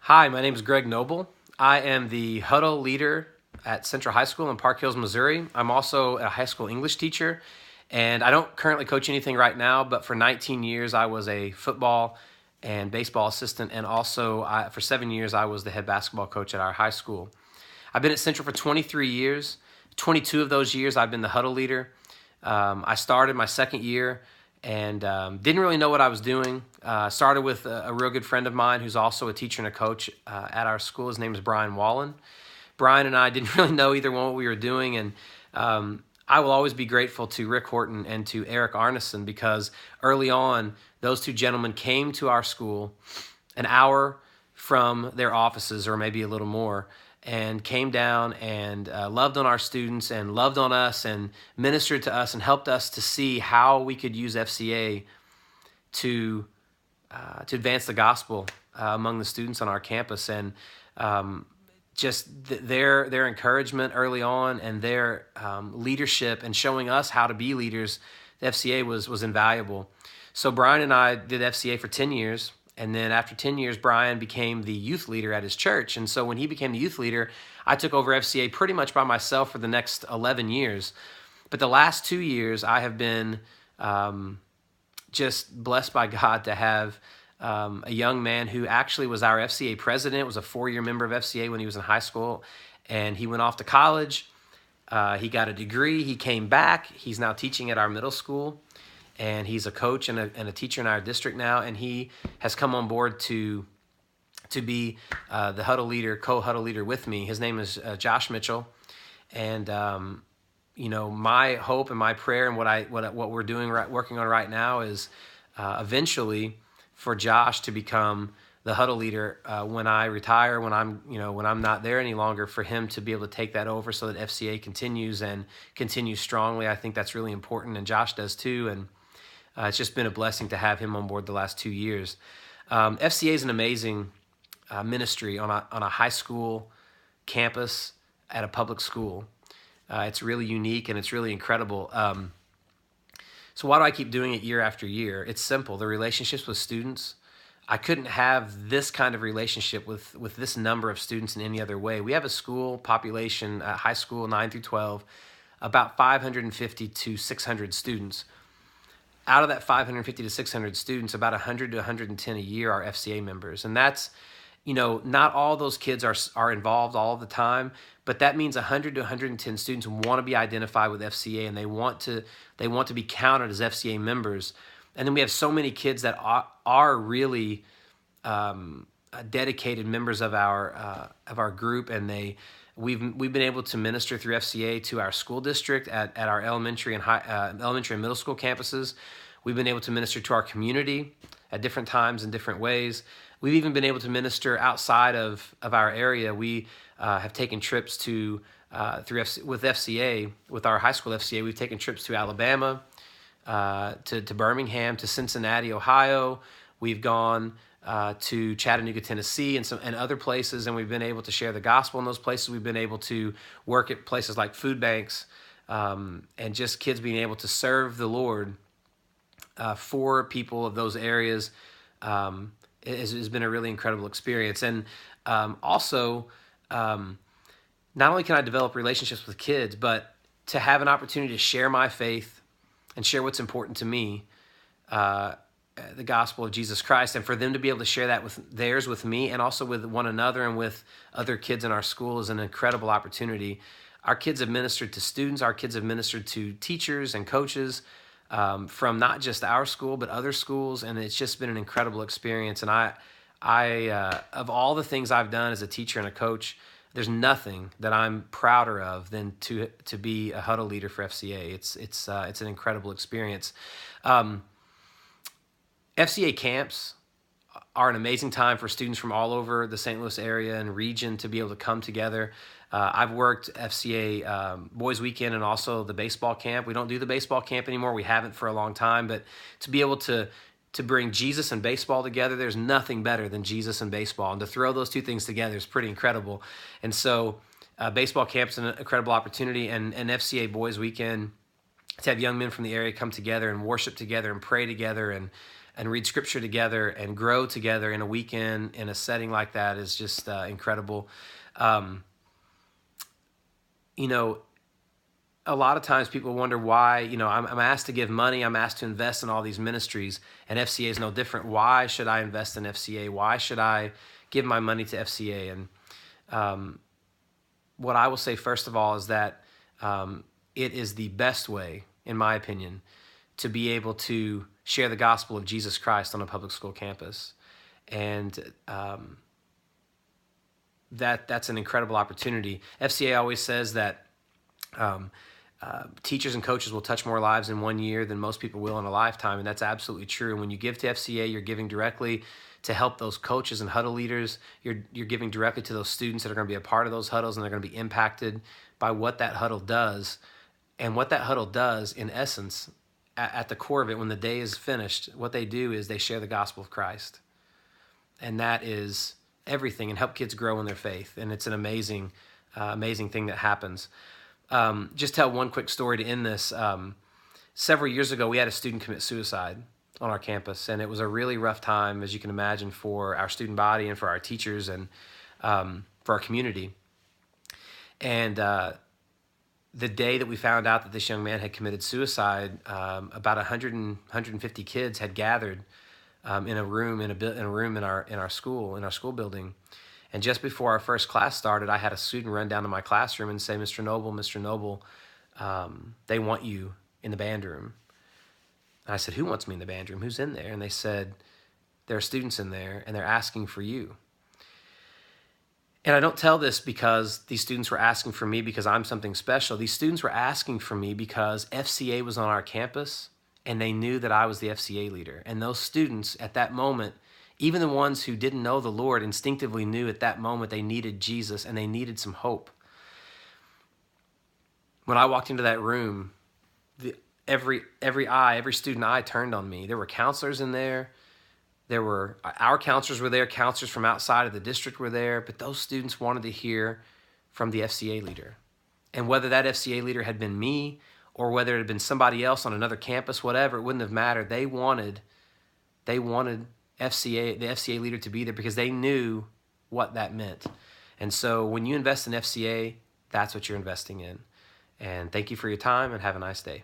Hi, my name is Greg Noble. I am the huddle leader at Central High School in Park Hills, Missouri. I'm also a high school English teacher, and I don't currently coach anything right now, but for 19 years I was a football and baseball assistant, and also for 7 years I was the head basketball coach at our high school. I've been at Central for 23 years. 22 of those years I've been the huddle leader. I started my second year and didn't really know what I was doing. Started with a real good friend of mine who's also a teacher and a coach at our school. His name is Brian Wallen. Brian and I didn't really know either one what we were doing, and I will always be grateful to Rick Horton and to Eric Arneson because early on, those two gentlemen came to our school an hour from their offices, or maybe a little more, and came down and loved on our students and loved on us and ministered to us and helped us to see how we could use FCA to advance the gospel among the students on our campus. And their encouragement early on and their leadership and showing us how to be leaders, the FCA was invaluable. So Brian and I did FCA for 10 years. And then after 10 years, Brian became the youth leader at his church. And so when he became the youth leader, I took over FCA pretty much by myself for the next 11 years. But the last 2 years, I have been just blessed by God to have a young man who actually was our FCA president, was a 4-year member of FCA when he was in high school. And he went off to college. He got a degree. He came back. He's now teaching at our middle school. And he's a coach and a teacher in our district now, and he has come on board to be the huddle leader, co-huddle leader with me. His name is Josh Mitchell, and my hope and my prayer and what we're doing working on right now is eventually for Josh to become the huddle leader when I retire, when I'm not there any longer, for him to be able to take that over so that FCA continues strongly. I think that's really important, and Josh does too, and it's just been a blessing to have him on board the last 2 years. FCA is an amazing ministry on a high school campus at a public school. It's really unique and it's really incredible. So why do I keep doing it year after year? It's simple. The relationships with students. I couldn't have this kind of relationship with this number of students in any other way. We have a school population, high school 9 through 12, about 550 to 600 students. Out of that 550 to 600 students, about 100 to 110 a year are FCA members. And that's, not all those kids are involved all the time, but that means 100 to 110 students want to be identified with FCA, and they want to be counted as FCA members. And then we have so many kids that are really dedicated members of our group, and we've been able to minister through FCA to our school district at our elementary and middle school campuses. We've been able to minister to our community at different times in different ways. We've even been able to minister outside of our area. We have taken trips with FCA, with our high school FCA. We've taken trips to Alabama, to Birmingham, to Cincinnati, Ohio. We've gone to Chattanooga, Tennessee, and other places, and we've been able to share the gospel in those places. We've been able to work at places like food banks, and just kids being able to serve the Lord for people of those areas has been a really incredible experience. And also, not only can I develop relationships with kids, but to have an opportunity to share my faith and share what's important to me, the gospel of Jesus Christ, and for them to be able to share that with me and also with one another and with other kids in our school is an incredible opportunity. Our kids have ministered to students. Our kids have ministered to teachers and coaches from not just our school, but other schools. And it's just been an incredible experience. And I of all the things I've done as a teacher and a coach, there's nothing that I'm prouder of than to be a huddle leader for FCA. It's an incredible experience. FCA camps are an amazing time for students from all over the St. Louis area and region to be able to come together. I've worked FCA Boys Weekend and also the baseball camp. We don't do the baseball camp anymore. We haven't for a long time, but to be able to bring Jesus and baseball together, there's nothing better than Jesus and baseball. And to throw those two things together is pretty incredible. And so baseball camp is an incredible opportunity, and FCA Boys Weekend to have young men from the area come together and worship together and pray together and and read scripture together and grow together in a weekend in a setting like that is just incredible. Um, you know, a lot of times people wonder why, I'm asked to give money, I'm asked to invest in all these ministries, and FCA is no different. Why should I invest in FCA? Why should I give my money to FCA? And what I will say first of all is that it is the best way, in my opinion, to be able to share the gospel of Jesus Christ on a public school campus. And that's an incredible opportunity. FCA always says that teachers and coaches will touch more lives in 1 year than most people will in a lifetime, and that's absolutely true. And when you give to FCA, you're giving directly to help those coaches and huddle leaders. You're giving directly to those students that are going to be a part of those huddles, and they're going to be impacted by what that huddle does. And what that huddle does, in essence, at the core of it, when the day is finished, what they do is they share the gospel of Christ. And that is everything, and help kids grow in their faith. And it's an amazing, amazing thing that happens. Just tell one quick story to end this. Several years ago, we had a student commit suicide on our campus, and it was a really rough time, as you can imagine, for our student body and for our teachers and for our community. And the day that we found out that this young man had committed suicide, about 150 kids had gathered in a room in our school building. And just before our first class started, I had a student run down to my classroom and say, Mr. Noble, they want you in the band room. And I said, who wants me in the band room? Who's in there? And they said, there are students in there, and they're asking for you. And I don't tell this because these students were asking for me because I'm something special. These students were asking for me because FCA was on our campus, and they knew that I was the FCA leader. And those students at that moment, even the ones who didn't know the Lord, instinctively knew at that moment they needed Jesus and they needed some hope. When I walked into that room, every student eye turned on me. There were counselors in there. Our counselors were there. Counselors from outside of the district were there. But those students wanted to hear from the FCA leader. And whether that FCA leader had been me or whether it had been somebody else on another campus, whatever, it wouldn't have mattered. They wanted the FCA leader to be there because they knew what that meant. And so when you invest in FCA, that's what you're investing in. And thank you for your time, and have a nice day.